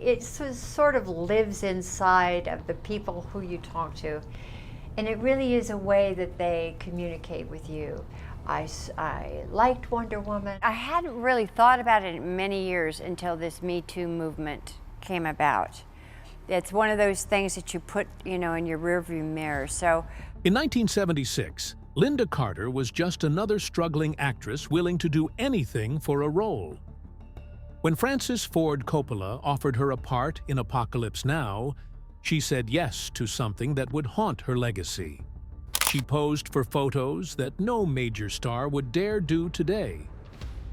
it sort of lives inside of the people who you talk to. And it really is a way that they communicate with you. I liked Wonder Woman. I hadn't really thought about it in many years until this Me Too movement came about. It's one of those things that you put, in your rearview mirror. So, in 1976, Lynda Carter was just another struggling actress willing to do anything for a role. When Francis Ford Coppola offered her a part in Apocalypse Now, she said yes to something that would haunt her legacy. She posed for photos that no major star would dare do today.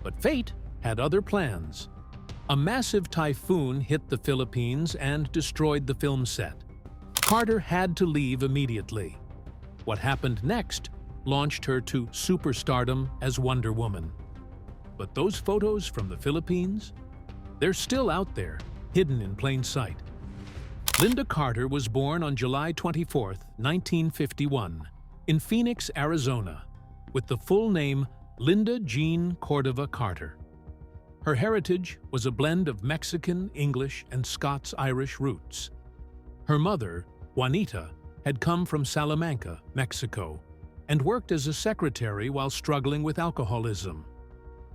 But fate had other plans. A massive typhoon hit the Philippines and destroyed the film set. Carter had to leave immediately. What happened next launched her to superstardom as Wonder Woman. But those photos from the Philippines? They're still out there, hidden in plain sight. Lynda Carter was born on July 24, 1951, in Phoenix, Arizona, with the full name Lynda Jean Cordova Carter. Her heritage was a blend of Mexican, English, and Scots-Irish roots. Her mother, Juanita, had come from Salamanca, Mexico, and worked as a secretary while struggling with alcoholism.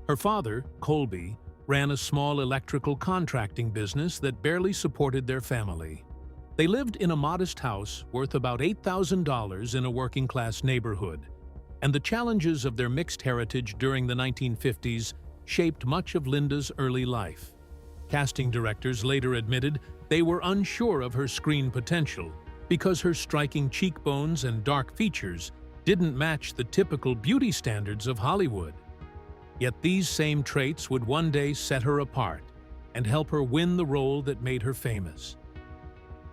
Her father, Colby, ran a small electrical contracting business that barely supported their family. They lived in a modest house worth about $8,000 in a working-class neighborhood, and the challenges of their mixed heritage during the 1950s shaped much of Lynda's early life. Casting directors later admitted they were unsure of her screen potential because her striking cheekbones and dark features didn't match the typical beauty standards of Hollywood. Yet these same traits would one day set her apart and help her win the role that made her famous.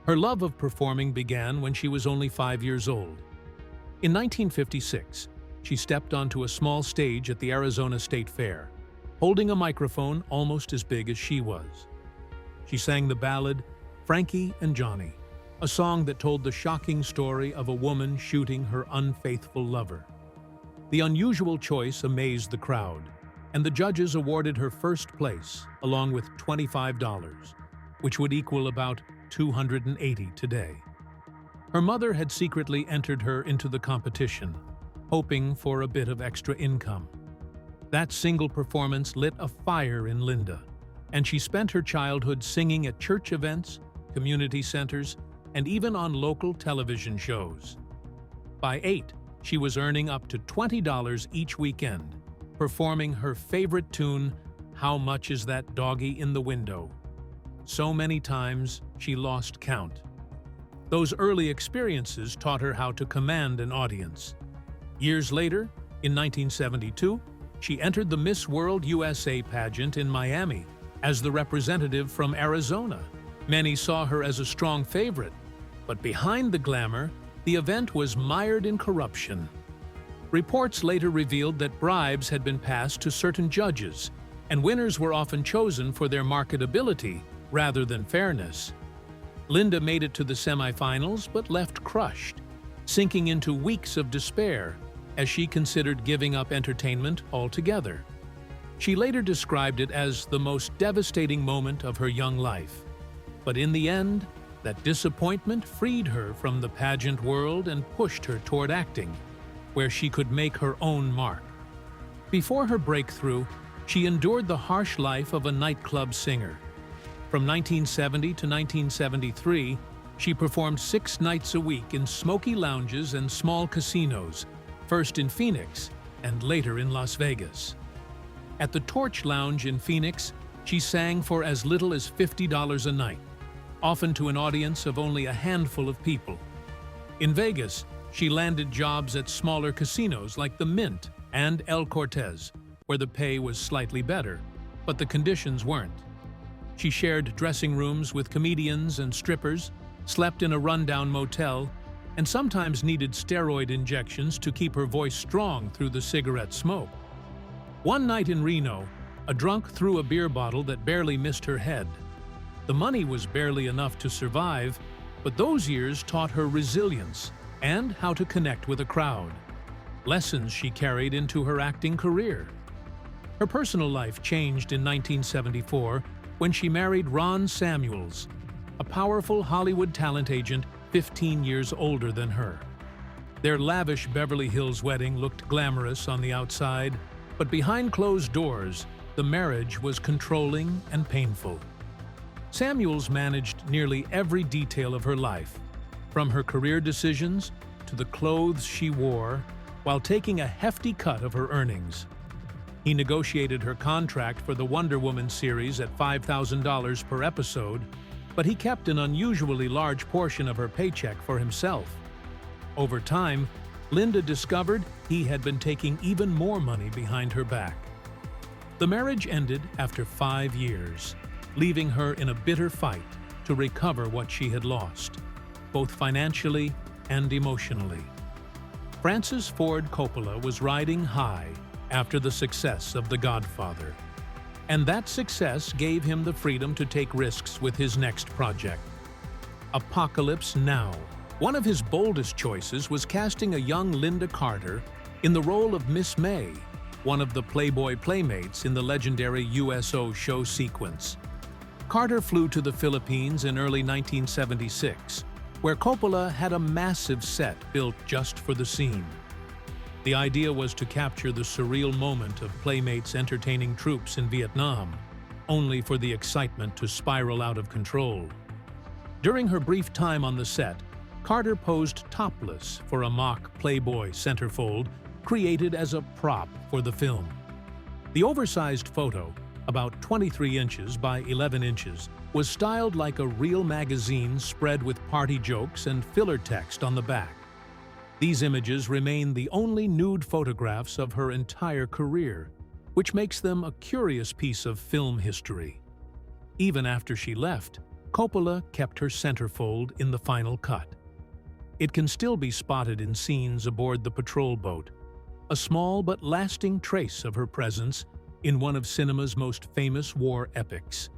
Her love of performing began when she was only 5 years old. In 1956, she stepped onto a small stage at the Arizona State Fair, holding a microphone almost as big as she was. She sang the ballad Frankie and Johnny, a song that told the shocking story of a woman shooting her unfaithful lover. The unusual choice amazed the crowd, and the judges awarded her first place, along with $25, which would equal about $280 today. Her mother had secretly entered her into the competition, hoping for a bit of extra income. That single performance lit a fire in Lynda, and she spent her childhood singing at church events, community centers, and even on local television shows. By 8, she was earning up to $20 each weekend, performing her favorite tune, How Much Is That Doggy in the Window? So many times, she lost count. Those early experiences taught her how to command an audience. Years later, in 1972, she entered the Miss World USA pageant in Miami as the representative from Arizona. Many saw her as a strong favorite, but behind the glamour, the event was mired in corruption. Reports later revealed that bribes had been passed to certain judges, and winners were often chosen for their marketability rather than fairness. Lynda made it to the semifinals but left crushed, sinking into weeks of despair as she considered giving up entertainment altogether. She later described it as the most devastating moment of her young life. But in the end, that disappointment freed her from the pageant world and pushed her toward acting, where she could make her own mark. Before her breakthrough, she endured the harsh life of a nightclub singer. From 1970 to 1973, she performed 6 nights a week in smoky lounges and small casinos, first in Phoenix and later in Las Vegas. At the Torch Lounge in Phoenix, she sang for as little as $50 a night, often to an audience of only a handful of people. In Vegas, she landed jobs at smaller casinos like the Mint and El Cortez, where the pay was slightly better, but the conditions weren't. She shared dressing rooms with comedians and strippers, slept in a rundown motel, and sometimes needed steroid injections to keep her voice strong through the cigarette smoke. One night in Reno, a drunk threw a beer bottle that barely missed her head. The money was barely enough to survive, but those years taught her resilience and how to connect with a crowd, lessons she carried into her acting career. Her personal life changed in 1974 when she married Ron Samuels, a powerful Hollywood talent agent 15 years older than her. Their lavish Beverly Hills wedding looked glamorous on the outside, but behind closed doors, the marriage was controlling and painful. Samuels managed nearly every detail of her life, from her career decisions to the clothes she wore, while taking a hefty cut of her earnings. He negotiated her contract for the Wonder Woman series at $5,000 per episode, but he kept an unusually large portion of her paycheck for himself. Over time, Lynda discovered he had been taking even more money behind her back. The marriage ended after 5 years, leaving her in a bitter fight to recover what she had lost, both financially and emotionally. Francis Ford Coppola was riding high after the success of The Godfather, and that success gave him the freedom to take risks with his next project, Apocalypse Now. One of his boldest choices was casting a young Lynda Carter in the role of Miss May, one of the Playboy playmates in the legendary USO show sequence. Carter flew to the Philippines in early 1976, where Coppola had a massive set built just for the scene. The idea was to capture the surreal moment of playmates entertaining troops in Vietnam, only for the excitement to spiral out of control. During her brief time on the set, Carter posed topless for a mock Playboy centerfold created as a prop for the film. The oversized photo, about 23 inches by 11 inches, was styled like a real magazine spread with party jokes and filler text on the back. These images remain the only nude photographs of her entire career, which makes them a curious piece of film history. Even after she left, Coppola kept her centerfold in the final cut. It can still be spotted in scenes aboard the patrol boat, a small but lasting trace of her presence in one of cinema's most famous war epics.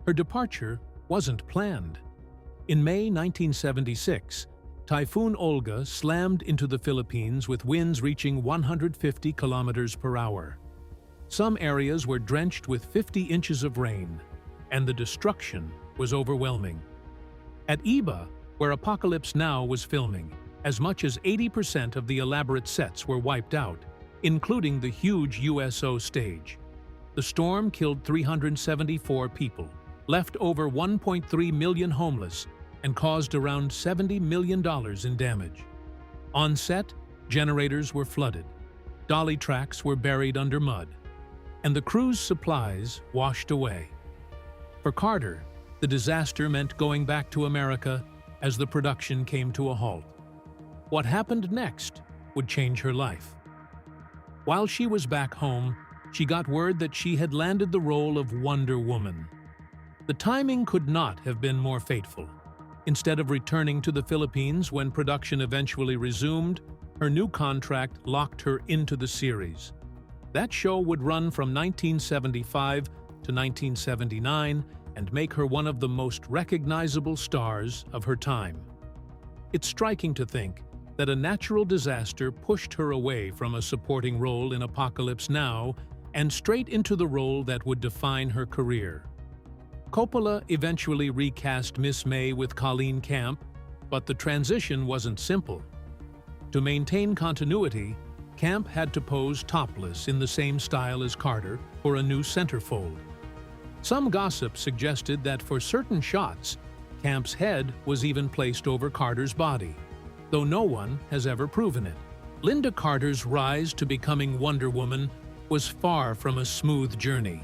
Her departure wasn't planned. In May 1976, Typhoon Olga slammed into the Philippines with winds reaching 150 kilometers per hour. Some areas were drenched with 50 inches of rain, and the destruction was overwhelming. At Iba, where Apocalypse Now was filming, as much as 80% of the elaborate sets were wiped out, including the huge USO stage. The storm killed 374 people, left over 1.3 million homeless, and caused around $70 million in damage. On set, generators were flooded, dolly tracks were buried under mud, and the crew's supplies washed away. For Carter, the disaster meant going back to America as the production came to a halt. What happened next would change her life. While she was back home, she got word that she had landed the role of Wonder Woman. The timing could not have been more fateful. Instead of returning to the Philippines when production eventually resumed, her new contract locked her into the series. That show would run from 1975 to 1979 and make her one of the most recognizable stars of her time. It's striking to think that a natural disaster pushed her away from a supporting role in Apocalypse Now and straight into the role that would define her career. Coppola eventually recast Miss May with Colleen Camp, but the transition wasn't simple. To maintain continuity, Camp had to pose topless in the same style as Carter for a new centerfold. Some gossip suggested that for certain shots, Camp's head was even placed over Carter's body, though no one has ever proven it. Lynda Carter's rise to becoming Wonder Woman was far from a smooth journey.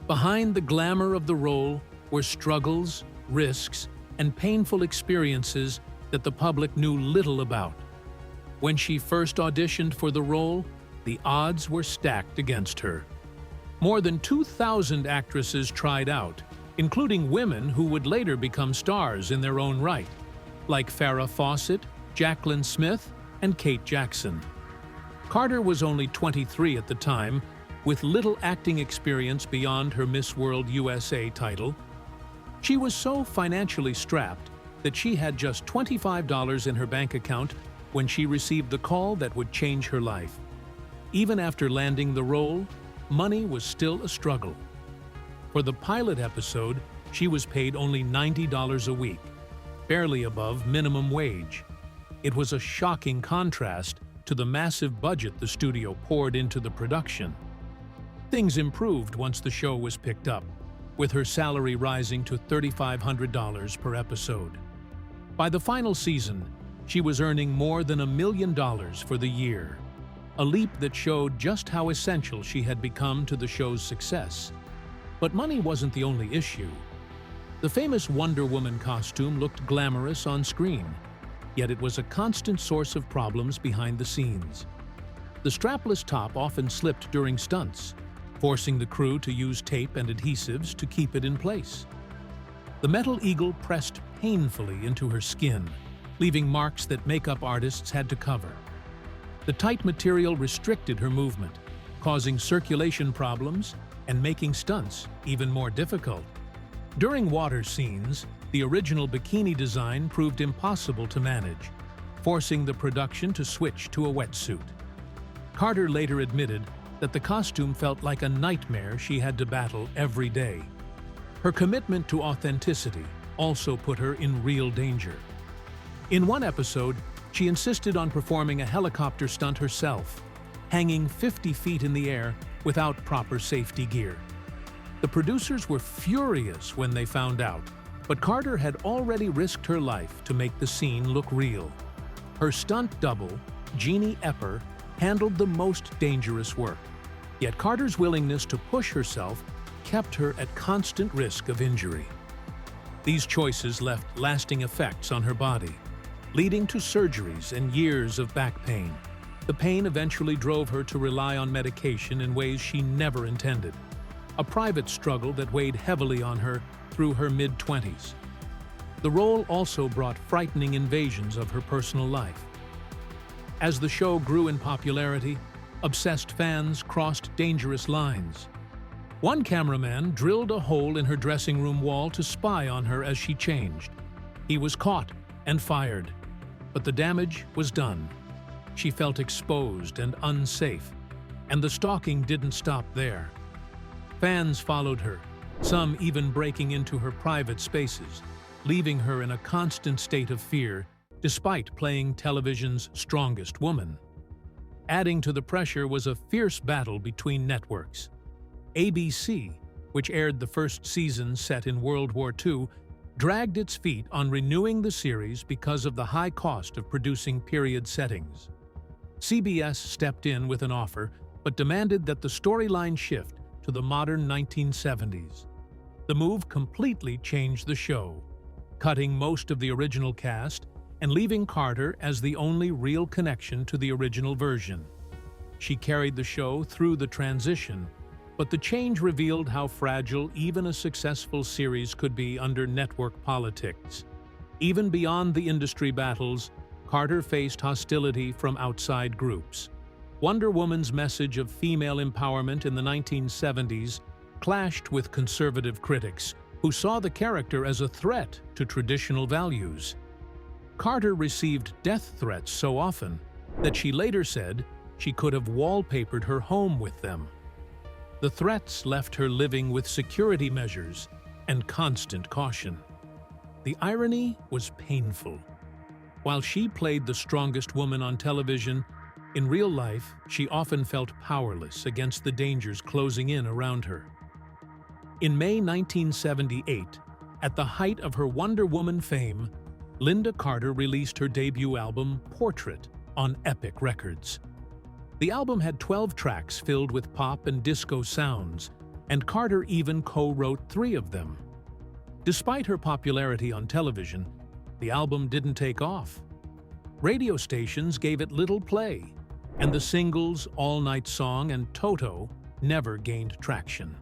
Behind the glamour of the role were struggles, risks, and painful experiences that the public knew little about. When she first auditioned for the role, the odds were stacked against her. More than 2,000 actresses tried out, including women who would later become stars in their own right, like Farrah Fawcett, Jaclyn Smith, and Kate Jackson. Carter was only 23 at the time, with little acting experience beyond her Miss World USA title. She was so financially strapped that she had just $25 in her bank account when she received the call that would change her life. Even after landing the role, money was still a struggle. For the pilot episode, she was paid only $90 a week, barely above minimum wage. It was a shocking contrast to the massive budget the studio poured into the production. Things improved once the show was picked up, with her salary rising to $3,500 per episode. By the final season, she was earning more than $1 million for the year, a leap that showed just how essential she had become to the show's success. But money wasn't the only issue. The famous Wonder Woman costume looked glamorous on screen, yet it was a constant source of problems behind the scenes. The strapless top often slipped during stunts, forcing the crew to use tape and adhesives to keep it in place. The metal eagle pressed painfully into her skin, leaving marks that makeup artists had to cover. The tight material restricted her movement, causing circulation problems and making stunts even more difficult. During water scenes, the original bikini design proved impossible to manage, forcing the production to switch to a wetsuit. Carter later admitted that the costume felt like a nightmare she had to battle every day. Her commitment to authenticity also put her in real danger. In one episode, she insisted on performing a helicopter stunt herself, hanging 50 feet in the air without proper safety gear. The producers were furious when they found out, but Carter had already risked her life to make the scene look real. Her stunt double, Jeannie Epper, handled the most dangerous work. Yet Carter's willingness to push herself kept her at constant risk of injury. These choices left lasting effects on her body, leading to surgeries and years of back pain. The pain eventually drove her to rely on medication in ways she never intended, a private struggle that weighed heavily on her through her mid-20s. The role also brought frightening invasions of her personal life. As the show grew in popularity, obsessed fans crossed dangerous lines. One cameraman drilled a hole in her dressing room wall to spy on her as she changed. He was caught and fired, but the damage was done. She felt exposed and unsafe, and the stalking didn't stop there. Fans followed her, some even breaking into her private spaces, leaving her in a constant state of fear despite playing television's strongest woman. Adding to the pressure was a fierce battle between networks. ABC, which aired the first season set in World War II, dragged its feet on renewing the series because of the high cost of producing period settings. CBS stepped in with an offer, but demanded that the storyline shift to the modern 1970s. The move completely changed the show, cutting most of the original cast and leaving Carter as the only real connection to the original version. She carried the show through the transition, but the change revealed how fragile even a successful series could be under network politics. Even beyond the industry battles, Carter faced hostility from outside groups. Wonder Woman's message of female empowerment in the 1970s clashed with conservative critics, who saw the character as a threat to traditional values. Carter received death threats so often that she later said she could have wallpapered her home with them. The threats left her living with security measures and constant caution. The irony was painful. While she played the strongest woman on television, in real life, she often felt powerless against the dangers closing in around her. In May 1978, at the height of her Wonder Woman fame, Lynda Carter released her debut album, Portrait, on Epic Records. The album had 12 tracks filled with pop and disco sounds, and Carter even co-wrote 3 of them. Despite her popularity on television, the album didn't take off. Radio stations gave it little play, and the singles All Night Song and Toto never gained traction.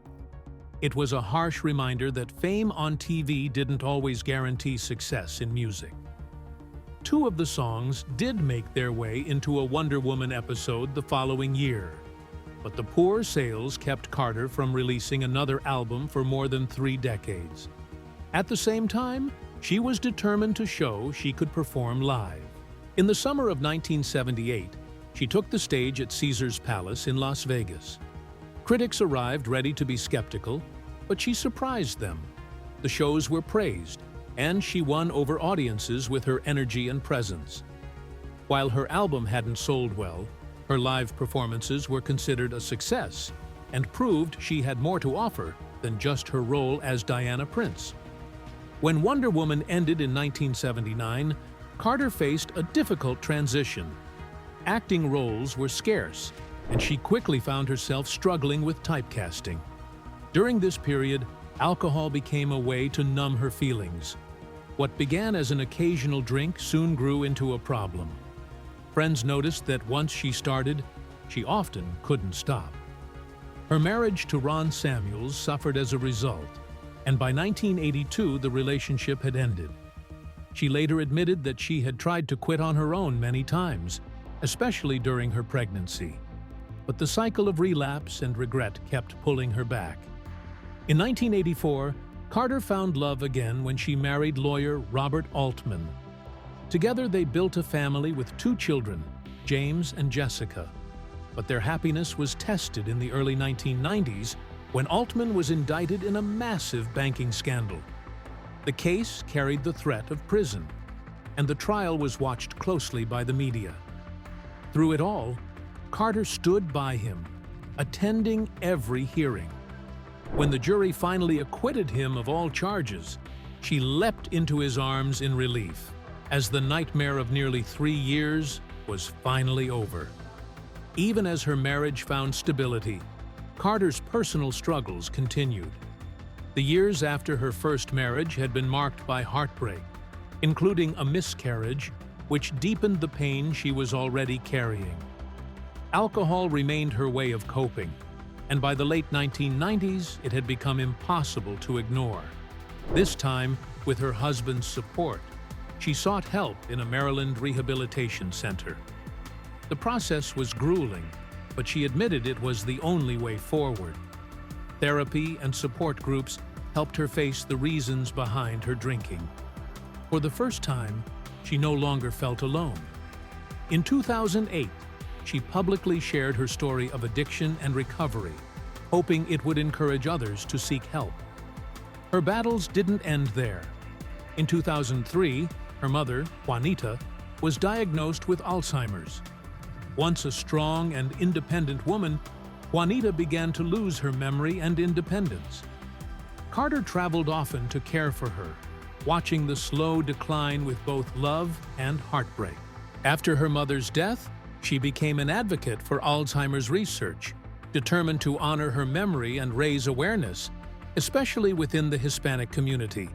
It was a harsh reminder that fame on TV didn't always guarantee success in music. 2 of the songs did make their way into a Wonder Woman episode the following year, but the poor sales kept Carter from releasing another album for more than 3 decades. At the same time, she was determined to show she could perform live. In the summer of 1978, she took the stage at Caesar's Palace in Las Vegas. Critics arrived ready to be skeptical, but she surprised them. The shows were praised, and she won over audiences with her energy and presence. While her album hadn't sold well, her live performances were considered a success and proved she had more to offer than just her role as Diana Prince. When Wonder Woman ended in 1979, Carter faced a difficult transition. Acting roles were scarce, and she quickly found herself struggling with typecasting. During this period, alcohol became a way to numb her feelings. What began as an occasional drink soon grew into a problem. Friends noticed that once she started, she often couldn't stop. Her marriage to Ron Samuels suffered as a result, and by 1982 the relationship had ended. She later admitted that she had tried to quit on her own many times, especially during her pregnancy. But the cycle of relapse and regret kept pulling her back. In 1984, Carter found love again when she married lawyer Robert Altman. Together they built a family with 2 children, James and Jessica. But their happiness was tested in the early 1990s when Altman was indicted in a massive banking scandal. The case carried the threat of prison, and the trial was watched closely by the media. Through it all, Carter stood by him, attending every hearing. When the jury finally acquitted him of all charges, she leapt into his arms in relief, as the nightmare of nearly 3 years was finally over. Even as her marriage found stability, Carter's personal struggles continued. The years after her first marriage had been marked by heartbreak, including a miscarriage, which deepened the pain she was already carrying. Alcohol remained her way of coping, and by the late 1990s, it had become impossible to ignore. This time, with her husband's support, she sought help in a Maryland rehabilitation center. The process was grueling, but she admitted it was the only way forward. Therapy and support groups helped her face the reasons behind her drinking. For the first time, she no longer felt alone. In 2008, she publicly shared her story of addiction and recovery, hoping it would encourage others to seek help. Her battles didn't end there. In 2003, her mother, Juanita, was diagnosed with Alzheimer's. Once a strong and independent woman, Juanita began to lose her memory and independence. Carter traveled often to care for her, watching the slow decline with both love and heartbreak. After her mother's death, she became an advocate for Alzheimer's research, determined to honor her memory and raise awareness, especially within the Hispanic community,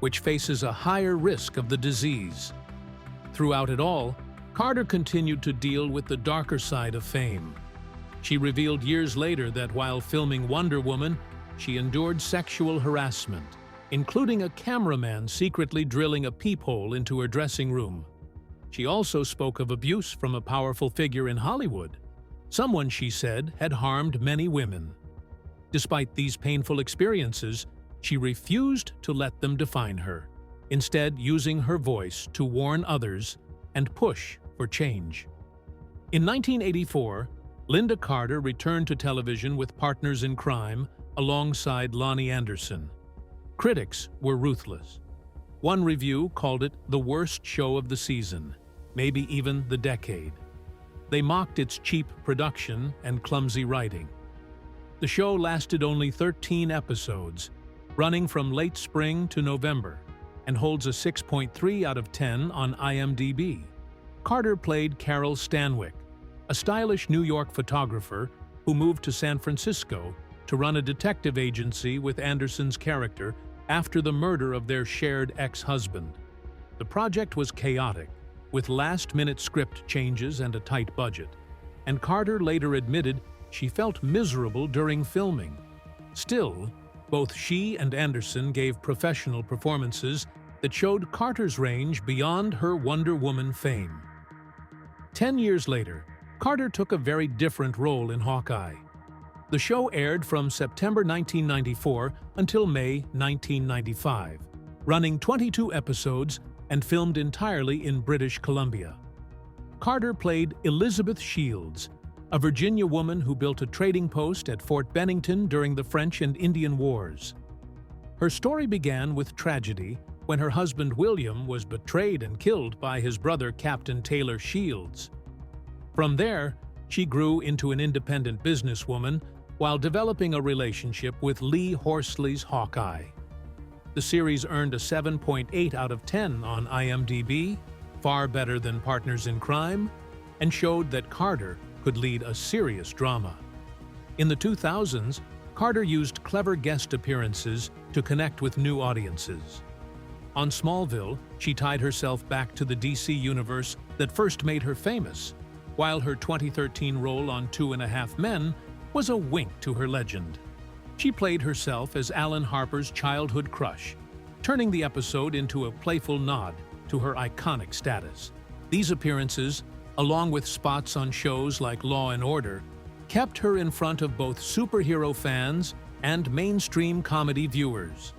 which faces a higher risk of the disease. Throughout it all, Carter continued to deal with the darker side of fame. She revealed years later that while filming Wonder Woman, she endured sexual harassment, including a cameraman secretly drilling a peephole into her dressing room. She also spoke of abuse from a powerful figure in Hollywood, someone she said had harmed many women. Despite these painful experiences, she refused to let them define her, instead using her voice to warn others and push for change. In 1984, Lynda Carter returned to television with Partners in Crime alongside Lonnie Anderson. Critics were ruthless. One review called it the worst show of the season, maybe even the decade. They mocked its cheap production and clumsy writing. The show lasted only 13 episodes, running from late spring to November, and holds a 6.3 out of 10 on IMDb. Carter played Carol Stanwyck, a stylish New York photographer who moved to San Francisco to run a detective agency with Anderson's character after the murder of their shared ex-husband. The project was chaotic, with last-minute script changes and a tight budget, and Carter later admitted she felt miserable during filming. Still, both she and Anderson gave professional performances that showed Carter's range beyond her Wonder Woman fame. 10 years later, Carter took a very different role in Hawkeye. The show aired from September 1994 until May 1995, running 22 episodes and filmed entirely in British Columbia. Carter played Elizabeth Shields, a Virginia woman who built a trading post at Fort Bennington during the French and Indian Wars. Her story began with tragedy when her husband William was betrayed and killed by his brother Captain Taylor Shields. From there, she grew into an independent businesswoman while developing a relationship with Lee Horsley's Hawkeye. The series earned a 7.8 out of 10 on IMDb, far better than Partners in Crime, and showed that Carter could lead a serious drama. In the 2000s, Carter used clever guest appearances to connect with new audiences. On Smallville, she tied herself back to the DC universe that first made her famous, while her 2013 role on 2.5 Men was a wink to her legend. She played herself as Alan Harper's childhood crush, turning the episode into a playful nod to her iconic status. These appearances, along with spots on shows like Law & Order, kept her in front of both superhero fans and mainstream comedy viewers.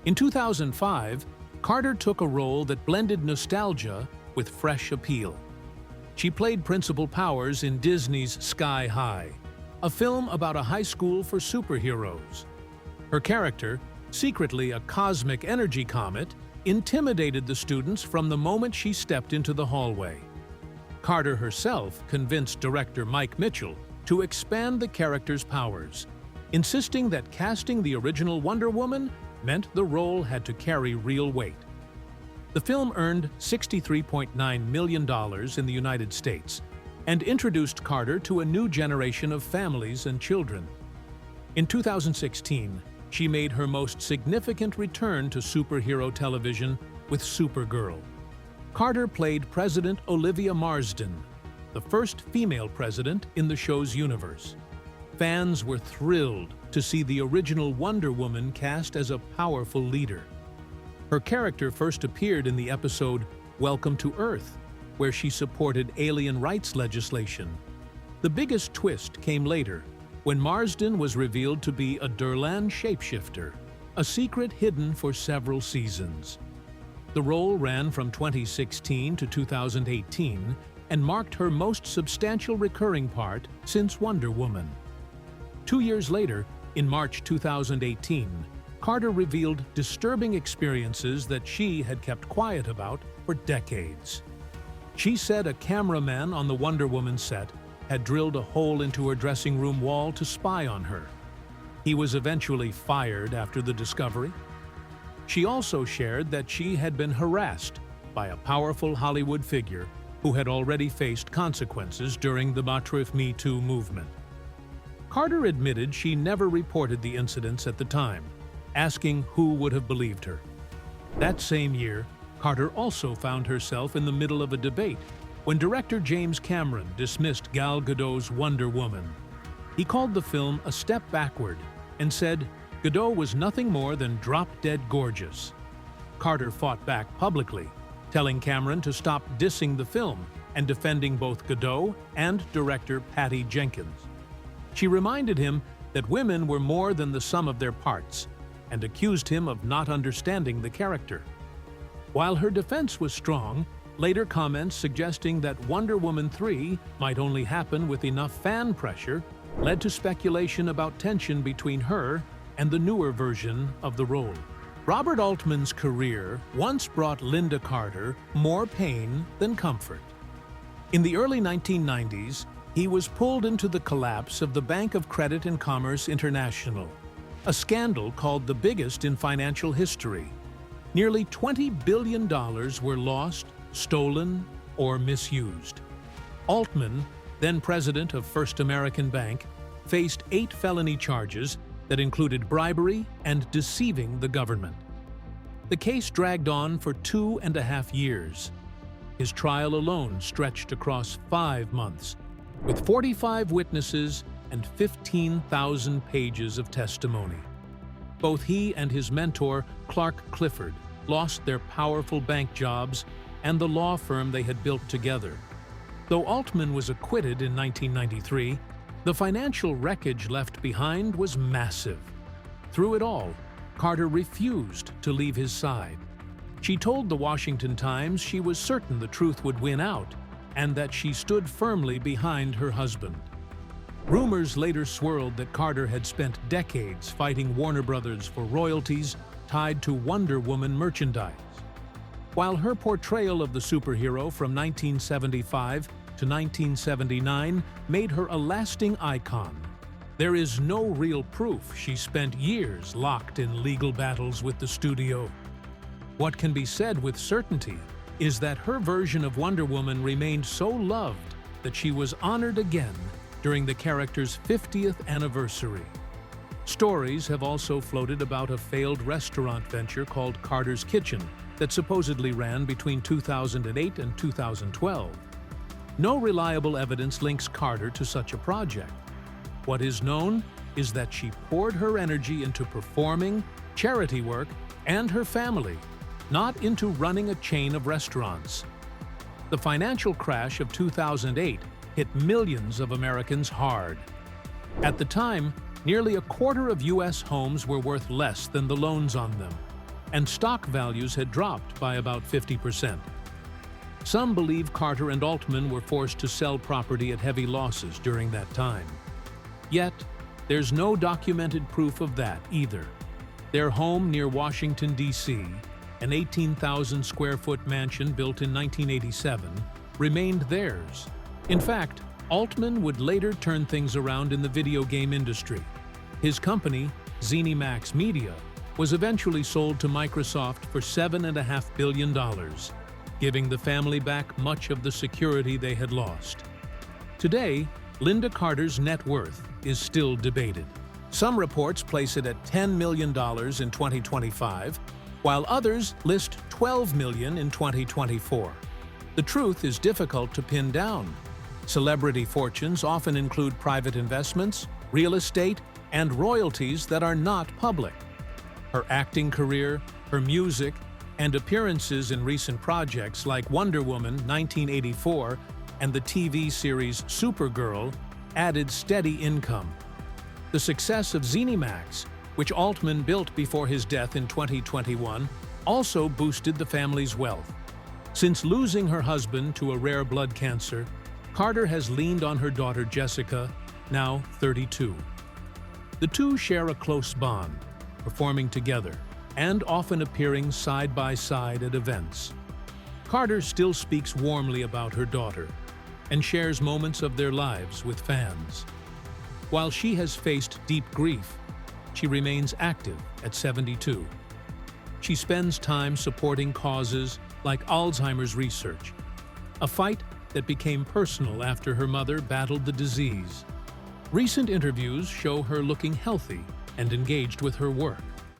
In 2005, Carter took a role that blended nostalgia with fresh appeal. She played Principal Powers in Disney's Sky High, a film about a high school for superheroes. Her character, secretly a cosmic energy comet, intimidated the students from the moment she stepped into the hallway. Carter herself convinced director Mike Mitchell to expand the character's powers, insisting that casting the original Wonder Woman meant the role had to carry real weight. The film earned $63.9 million in the United States and introduced Carter to a new generation of families and children. In 2016, she made her most significant return to superhero television with Supergirl. Carter played President Olivia Marsden, the first female president in the show's universe. Fans were thrilled to see the original Wonder Woman cast as a powerful leader. Her character first appeared in the episode Welcome to Earth, where she supported alien rights legislation. The biggest twist came later, when Marsden was revealed to be a Durlan shapeshifter, a secret hidden for several seasons. The role ran from 2016 to 2018 and marked her most substantial recurring part since Wonder Woman. 2 years later, in March 2018, Carter revealed disturbing experiences that she had kept quiet about for decades. She said a cameraman on the Wonder Woman set had drilled a hole into her dressing room wall to spy on her. He was eventually fired after the discovery. She also shared that she had been harassed by a powerful Hollywood figure who had already faced consequences during the Me Too movement. Carter admitted she never reported the incidents at the time, asking who would have believed her. That same year, Carter also found herself in the middle of a debate when director James Cameron dismissed Gal Gadot's Wonder Woman. He called the film a step backward and said Gadot was nothing more than drop-dead gorgeous. Carter fought back publicly, telling Cameron to stop dissing the film and defending both Gadot and director Patty Jenkins. She reminded him that women were more than the sum of their parts and accused him of not understanding the character. While her defense was strong, later comments suggesting that Wonder Woman 3 might only happen with enough fan pressure led to speculation about tension between her and the newer version of the role. Robert Altman's career once brought Lynda Carter more pain than comfort. In the early 1990s, he was pulled into the collapse of the Bank of Credit and Commerce International, a scandal called the biggest in financial history. Nearly $20 billion were lost, stolen, or misused. Altman, then president of First American Bank, faced 8 felony charges that included bribery and deceiving the government. The case dragged on for 2.5 years. His trial alone stretched across 5 months, with 45 witnesses and 15,000 pages of testimony. Both he and his mentor, Clark Clifford, lost their powerful bank jobs and the law firm they had built together. Though Altman was acquitted in 1993, the financial wreckage left behind was massive. Through it all, Carter refused to leave his side. She told the Washington Times she was certain the truth would win out and that she stood firmly behind her husband. Rumors later swirled that Carter had spent decades fighting Warner Brothers for royalties tied to Wonder Woman merchandise. While her portrayal of the superhero from 1975 to 1979 made her a lasting icon, there is no real proof she spent years locked in legal battles with the studio. What can be said with certainty is that her version of Wonder Woman remained so loved that she was honored again during the character's 50th anniversary. Stories have also floated about a failed restaurant venture called Carter's Kitchen that supposedly ran between 2008 and 2012. No reliable evidence links Carter to such a project. What is known is that she poured her energy into performing, charity work, and her family, not into running a chain of restaurants. The financial crash of 2008 hit millions of Americans hard. At the time, nearly a quarter of U.S. homes were worth less than the loans on them, and stock values had dropped by about 50%. Some believe Carter and Altman were forced to sell property at heavy losses during that time. Yet, there's no documented proof of that either. Their home near Washington, D.C., an 18,000-square-foot mansion built in 1987, remained theirs. In fact, Altman would later turn things around in the video game industry. His company, ZeniMax Media, was eventually sold to Microsoft for $7.5 billion, giving the family back much of the security they had lost. Today, Lynda Carter's net worth is still debated. Some reports place it at $10 million in 2025, while others list $12 million in 2024. The truth is difficult to pin down. Celebrity fortunes often include private investments, real estate, and royalties that are not public. Her acting career, her music, and appearances in recent projects like Wonder Woman 1984 and the TV series Supergirl added steady income. The success of ZeniMax, which Altman built before his death in 2021, also boosted the family's wealth. Since losing her husband to a rare blood cancer, Carter has leaned on her daughter Jessica, now 32. The two share a close bond, performing together and often appearing side by side at events. Carter still speaks warmly about her daughter and shares moments of their lives with fans. While she has faced deep grief, she remains active at 72. She spends time supporting causes like Alzheimer's research, a fight that became personal after her mother battled the disease. Recent interviews show her looking healthy and engaged with her work.